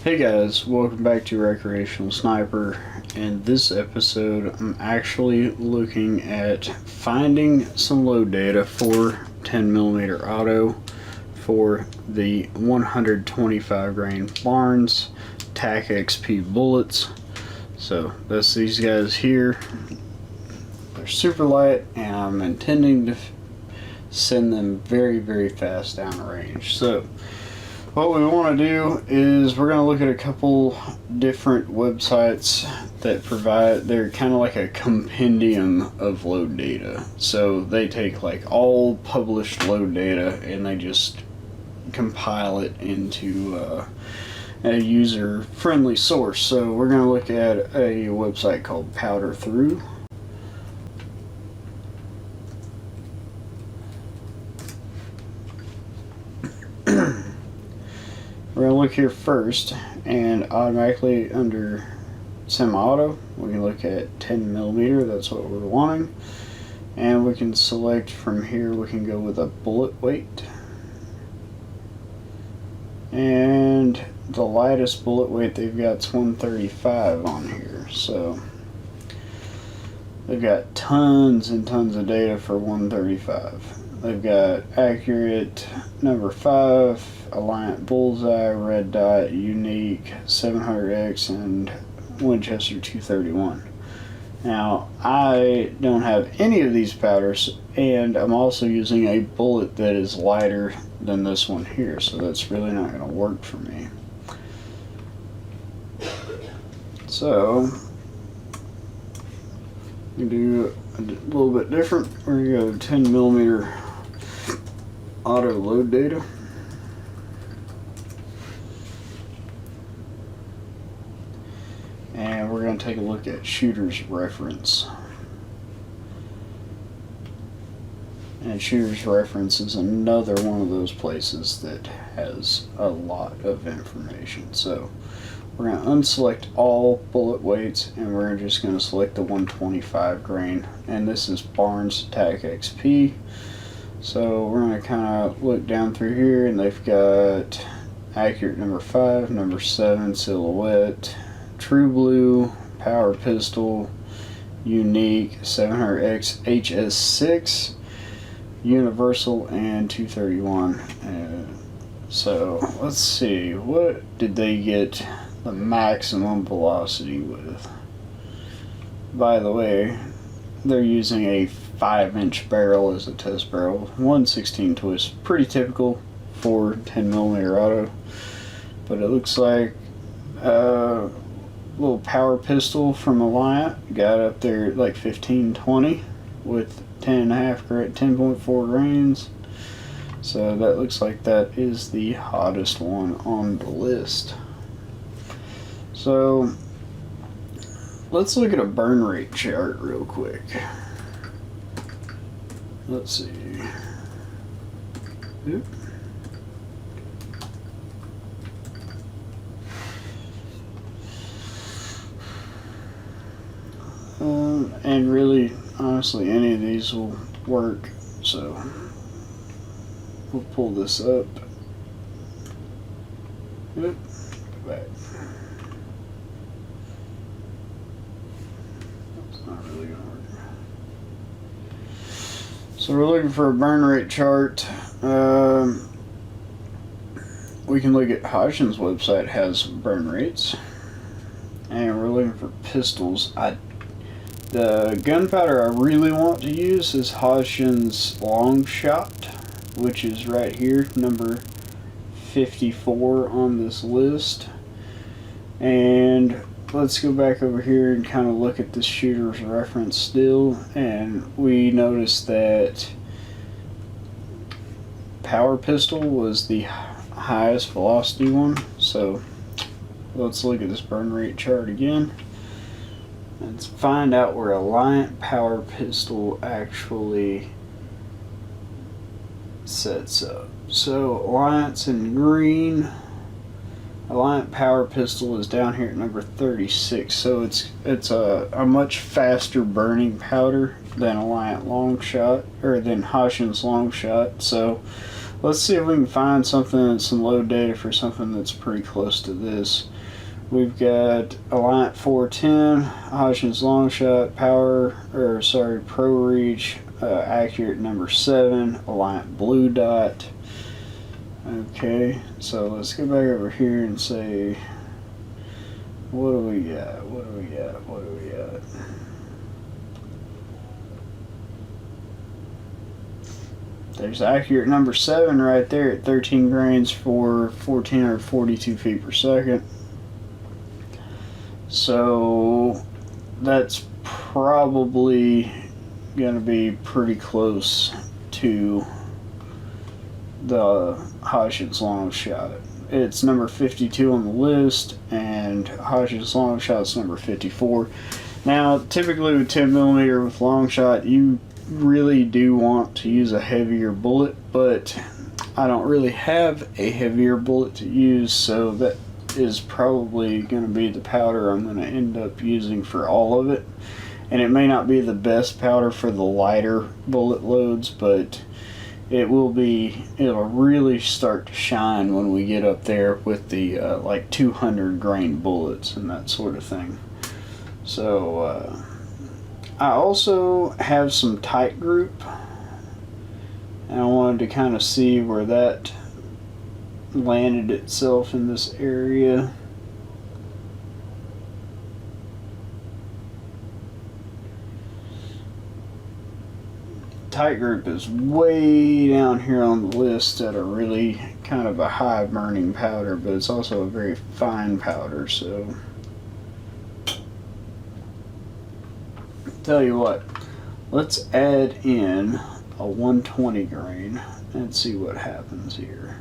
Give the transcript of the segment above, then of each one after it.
Hey guys, welcome back to Recreational Sniper. In this episode, I'm actually looking at finding some load data for 10mm auto for the 125 grain Barnes TAC XP bullets. So that's these guys here. They're super light and I'm intending to send them very fast down range. So what we want to do is we're going to look at a couple different websites that provide, they're kind of like a compendium of load data. So they take like all published load data and they just compile it into a user friendly source. So we're going to look at a website called Powder Through. We're going to look here first, and automatically under semi-auto, we can look at 10mm, that's what we're wanting. And we can select from here, we can go with a bullet weight. And the lightest bullet weight they've got is 135 on here. So they've got tons and tons of data for 135. They've got accurate, number 5, Alliant Bullseye, Red Dot, Unique, 700X, and Winchester 231. Now, I don't have any of these powders, and I'm also using a bullet that is lighter than this one here, so that's really not going to work for me. So, we do a little bit different. We're going to go 10mm auto load data. And we're going to take a look at Shooter's Reference. And Shooter's Reference is another one of those places that has a lot of information. So we're going to unselect all bullet weights and we're just going to select the 125 grain. And this is Barnes TAC XP. So we're going to kind of look down through here and they've got accurate number 5, number 7, silhouette, True Blue, Power Pistol, Unique, 700X, HS6, Universal, and 231. So let's see, what did they get the maximum velocity with? By the way, they're using a 5-inch barrel as a test barrel, 1/16 twist, pretty typical for 10mm auto. But it looks like little Power Pistol from Alliant got up there at like 15-20 with 10.4 grains. So that looks like that is the hottest one on the list. So let's look at a burn rate chart real quick. Let's see. Oop. And really, honestly, any of these will work. So we'll pull this up. Oop. Go back. That's not really gonna work. So we're looking for a burn rate chart. We can look at Hodgson's website, has burn rates. And we're looking for pistols. The gunpowder I really want to use is Hodgson's Long Shot, which is right here, number 54 on this list. And let's go back over here and kind of look at this Shooter's Reference still, and we notice that Power Pistol was the highest velocity one. So let's look at this burn rate chart again. Let's find out where Alliant Power Pistol actually sets up. So Alliant's in green. Alliant Power Pistol is down here at number 36. So it's a much faster burning powder than Alliant Long Shot, or than Hodgson's Long Shot. So let's see if we can find something, some load data for something that's pretty close to this. We've got Alliant 410, Hodgins long shot, Pro Reach, accurate number 7, Alliant blue dot. Okay, so let's go back over here and say, what do we got? There's accurate number 7 right there at 13 grains for 1442 feet per second. So that's probably going to be pretty close to the Hodgins long shot. It's number 52 on the list, and Hodgins long shot's number 54. Now, typically with 10mm with long shot, you really do want to use a heavier bullet, but I don't really have a heavier bullet to use, so that is probably going to be the powder I'm going to end up using for all of it. And it may not be the best powder for the lighter bullet loads, but it'll really start to shine when we get up there with the like 200 grain bullets and that sort of thing. So I also have some tight group, and I wanted to kind of see where that landed itself in this area. Tight group is way down here on the list at a really kind of a high burning powder, but it's also a very fine powder. So tell you what, let's add in a 120 grain and see what happens here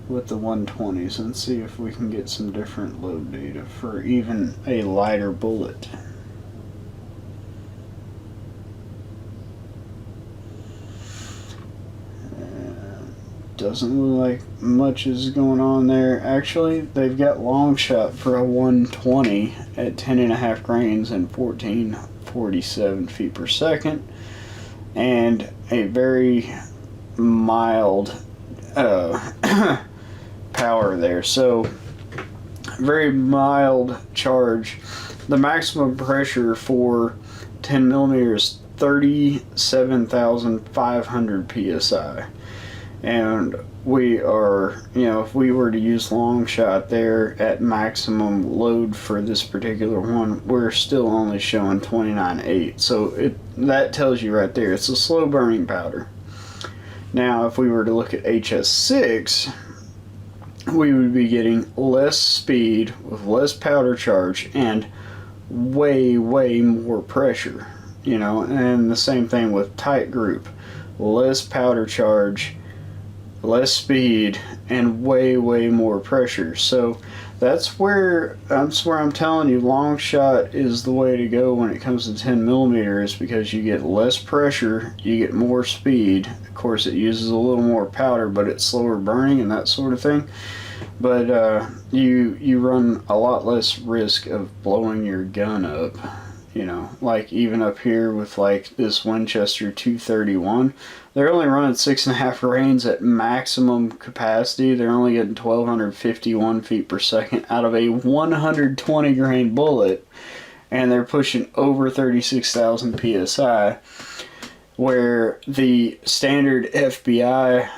with the 120s, and see if we can get some different load data for even a lighter bullet. Doesn't look like much is going on there. Actually, they've got long shot for a 120 at 10.5 grains and 1447 feet per second, and a very mild power there. So very mild charge. The maximum pressure for 10mm is 37,500 psi. And we are, if we were to use long shot there at maximum load for this particular one, we're still only showing 29.8. So that tells you right there, it's a slow burning powder. Now, if we were to look at HS6, we would be getting less speed with less powder charge and way more pressure, and the same thing with tight group. Less powder charge, less speed, and way more pressure. So that's where I'm telling you long shot is the way to go when it comes to 10mm, because you get less pressure, you get more speed. Of course, it uses a little more powder, but it's slower burning and that sort of thing. But you run a lot less risk of blowing your gun up. Like even up here with like this Winchester 231, they're only running 6.5 grains at maximum capacity. They're only getting 1251 feet per second out of a 120 grain bullet, and they're pushing over 36,000 psi, where the standard FBI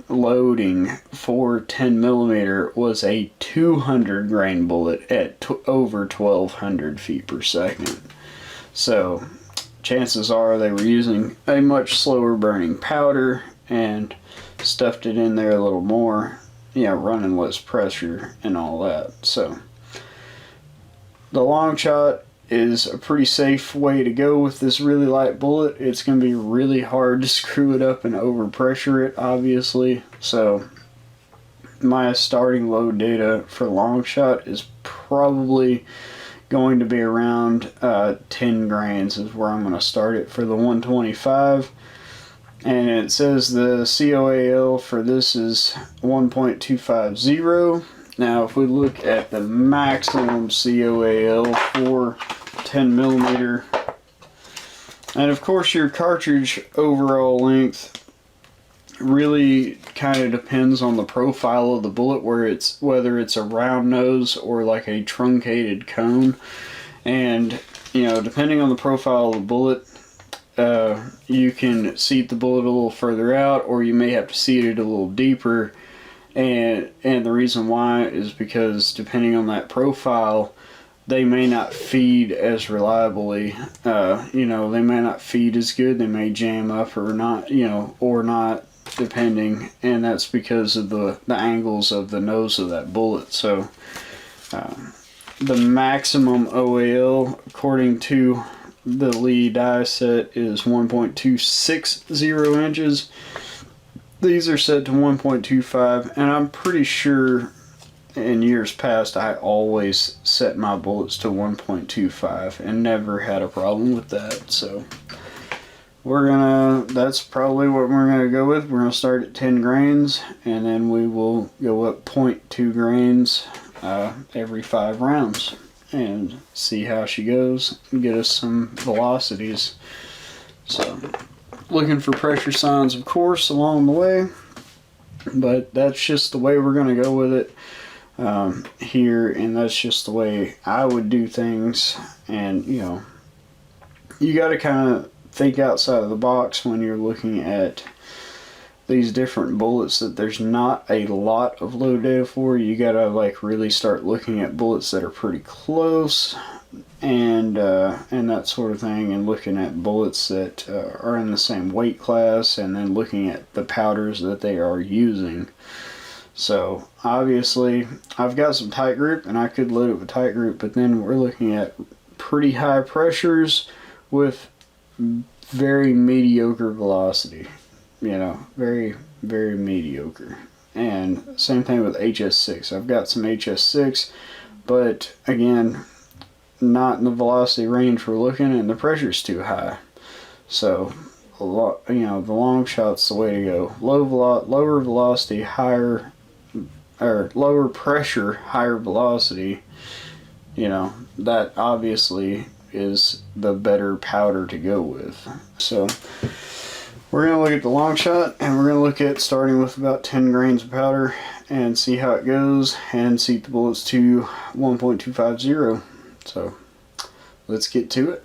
loading for 10mm was a 200 grain bullet at over 1200 feet per second. So chances are they were using a much slower burning powder and stuffed it in there a little more, running less pressure and all that. So the long shot is a pretty safe way to go with this really light bullet. It's going to be really hard to screw it up and overpressure it, obviously. So my starting load data for long shot is probably going to be around 10 grains is where I'm going to start it for the 125. And it says the COAL for this is 1.250. Now if we look at the maximum COAL for 10mm, and of course your cartridge overall length really kind of depends on the profile of the bullet, whether it's a round nose or like a truncated cone. And you know, depending on the profile of the bullet, you can seat the bullet a little further out, or you may have to seat it a little deeper. And the reason why is because depending on that profile, they may not feed as reliably. You know, they may not feed as good. They may jam up or not. You know, or not, depending. And that's because of the angles of the nose of that bullet. So the maximum OAL, according to the Lee die set, is 1.260 inches. These are set to 1.25, and I'm pretty sure in years past I always set my bullets to 1.25 and never had a problem with that. So that's probably what we're gonna go with. We're gonna start at 10 grains, and then we will go up 0.2 grains every 5 rounds and see how she goes and get us some velocities. So looking for pressure signs, of course, along the way, but that's just the way we're going to go with it here, and that's just the way I would do things. And you know, you got to kind of think outside of the box when you're looking at these different bullets that there's not a lot of load data for. You got to like really start looking at bullets that are pretty close, and that sort of thing, and looking at bullets that are in the same weight class, and then looking at the powders that they are using. So obviously I've got some tight grip, and I could load it with tight grip, but then we're looking at pretty high pressures with very mediocre velocity. You know, very, very mediocre. And same thing with HS6. I've got some HS6, but again, not in the velocity range we're looking, and the pressure's too high. So, you know, the long shot's the way to go. Lower velocity, higher, or lower pressure, higher velocity. You know, that obviously is the better powder to go with. So we're going to look at the long shot, and we're going to look at starting with about 10 grains of powder and see how it goes, and seat the bullets to 1.250. So let's get to it.